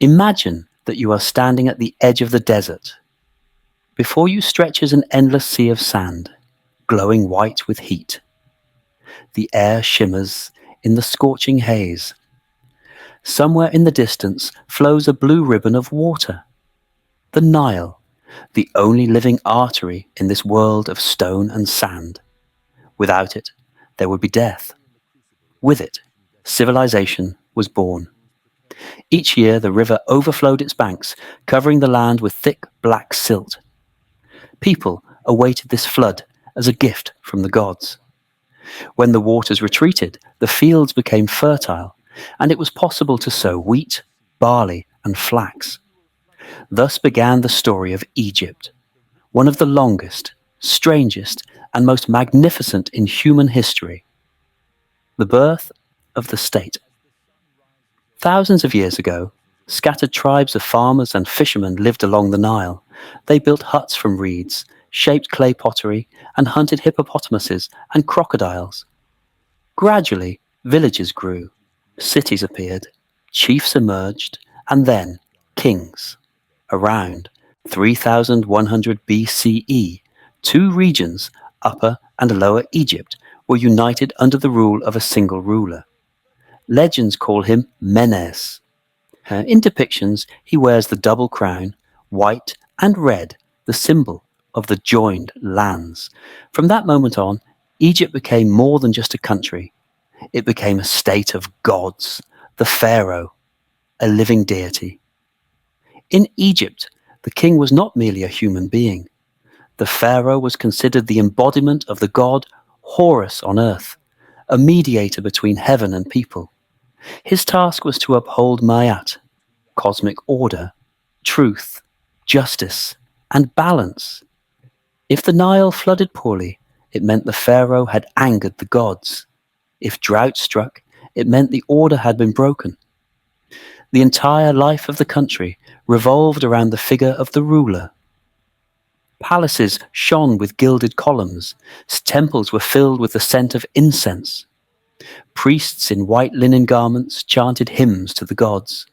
Imagine that you are standing at the edge of the desert. Before you stretches an endless sea of sand, glowing white with heat. The air shimmers in the scorching haze. Somewhere in the distance flows a blue ribbon of water. The Nile, the only living artery in this world of stone and sand. Without it, there would be death. With it, civilization was born. Each year the river overflowed its banks, covering the land with thick black silt. People awaited this flood as a gift from the gods. When the waters retreated, the fields became fertile, and it was possible to sow wheat, barley, and flax. Thus began the story of Egypt, one of the longest, strangest, and most magnificent in human history. The birth of the state. Thousands of years ago, scattered tribes of farmers and fishermen lived along the Nile. They built huts from reeds, shaped clay pottery, and hunted hippopotamuses and crocodiles. Gradually, villages grew, cities appeared, chiefs emerged, and then kings. Around 3100 BCE, two regions, Upper and Lower Egypt, were united under the rule of a single ruler. Legends call him Menes. In depictions, he wears the double crown, white and red, the symbol of the joined lands. From that moment on, Egypt became more than just a country. It became a state of gods, the pharaoh, a living deity. In Egypt, the king was not merely a human being. The pharaoh was considered the embodiment of the god Horus on earth, a mediator between heaven and people. His task was to uphold Ma'at, cosmic order, truth, justice, and balance. If the Nile flooded poorly, it meant the pharaoh had angered the gods. If drought struck, it meant the order had been broken. The entire life of the country revolved around the figure of the ruler. Palaces shone with gilded columns. Temples were filled with the scent of incense. Priests in white linen garments chanted hymns to the gods.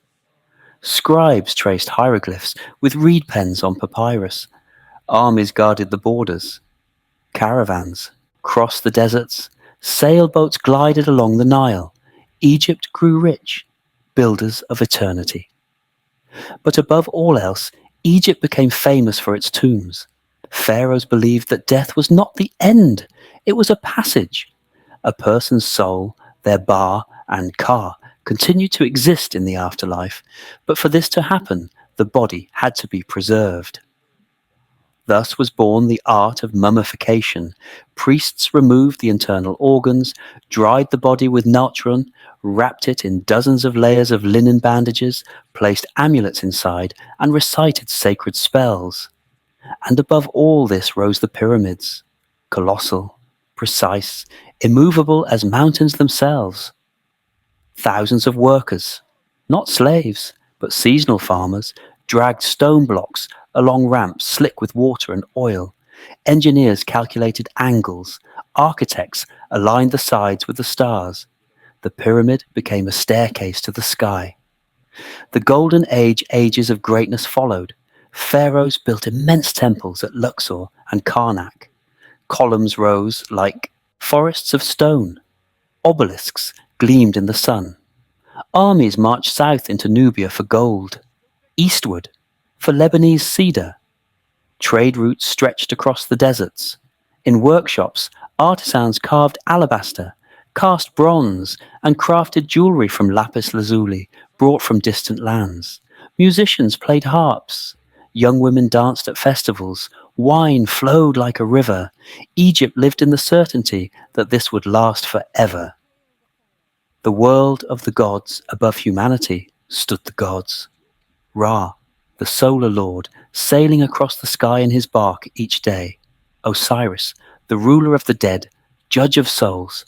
Scribes traced hieroglyphs with reed pens on papyrus. Armies guarded the borders. Caravans crossed the deserts. Sailboats glided along the Nile. Egypt grew rich, builders of eternity. But above all else, Egypt became famous for its tombs. Pharaohs believed that death was not the end, it was a passage. A person's soul, their ba and ka, continued to exist in the afterlife, but for this to happen, the body had to be preserved. Thus was born the art of mummification. Priests removed the internal organs, dried the body with natron, wrapped it in dozens of layers of linen bandages, placed amulets inside, and recited sacred spells. And above all this rose the pyramids, colossal, precise, immovable as mountains themselves. Thousands of workers, not slaves, but seasonal farmers, dragged stone blocks along ramps slick with water and oil. Engineers calculated angles. Architects aligned the sides with the stars. The pyramid became a staircase to the sky. The Golden Ages of greatness followed. Pharaohs built immense temples at Luxor and Karnak. Columns rose like forests of stone. Obelisks gleamed in the sun. Armies marched south into Nubia for gold. Eastward for Lebanese cedar. Trade routes stretched across the deserts. In workshops, artisans carved alabaster, cast bronze, and crafted jewelry from lapis lazuli, brought from distant lands. Musicians played harps. Young women danced at festivals. Wine flowed like a river. Egypt lived in the certainty that this would last forever. The world of the gods above humanity stood the gods. Ra, the solar lord, sailing across the sky in his bark each day. Osiris, the ruler of the dead, judge of souls.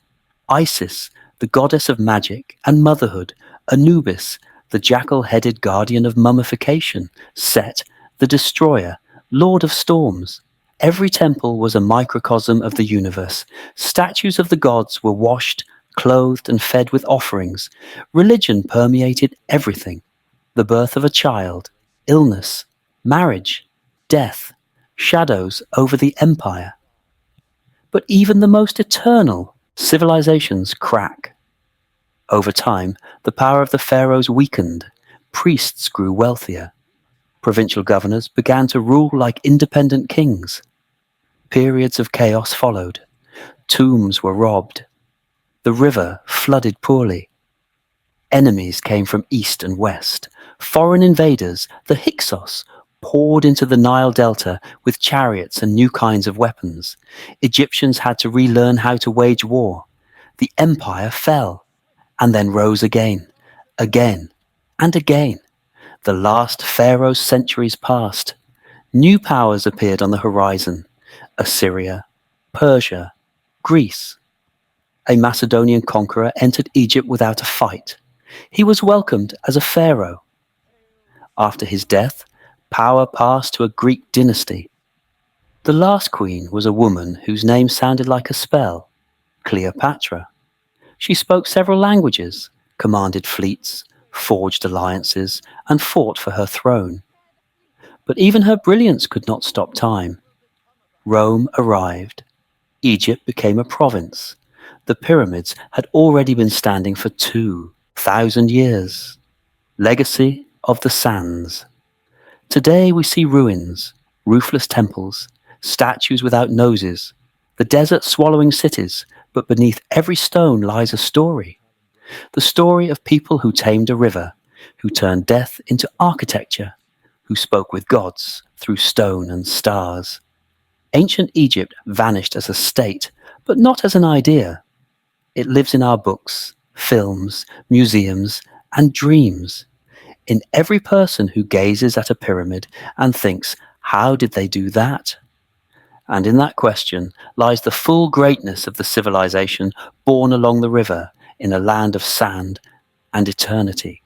Isis, the goddess of magic and motherhood. Anubis, the jackal-headed guardian of mummification. Set, the destroyer, lord of storms. Every temple was a microcosm of the universe. Statues of the gods were washed, clothed, and fed with offerings. Religion permeated everything. The birth of a child, illness, marriage, death, shadows over the empire. But even the most eternal civilizations crack. Over time, the power of the pharaohs weakened, priests grew wealthier, provincial governors began to rule like independent kings. Periods of chaos followed. Tombs were robbed. The river flooded poorly. Enemies came from east and west. Foreign invaders, the Hyksos, poured into the Nile Delta with chariots and new kinds of weapons. Egyptians had to relearn how to wage war. The empire fell, and then rose again, again, and again. The last pharaoh's centuries passed. New powers appeared on the horizon. Assyria, Persia, Greece. A Macedonian conqueror entered Egypt without a fight. He was welcomed as a pharaoh. After his death, power passed to a Greek dynasty. The last queen was a woman whose name sounded like a spell, Cleopatra. She spoke several languages, commanded fleets, forged alliances, and fought for her throne. But even her brilliance could not stop time. Rome arrived. Egypt became a province. The pyramids had already been standing for 2,000 years. Legacy of the sands. Today we see ruins, roofless temples, statues without noses, the desert swallowing cities, but beneath every stone lies a story. The story of people who tamed a river, who turned death into architecture, who spoke with gods through stone and stars. Ancient Egypt vanished as a state, but not as an idea. It lives in our books, films, museums, and dreams. In every person who gazes at a pyramid and thinks, how did they do that? And in that question lies the full greatness of the civilization born along the river in a land of sand and eternity.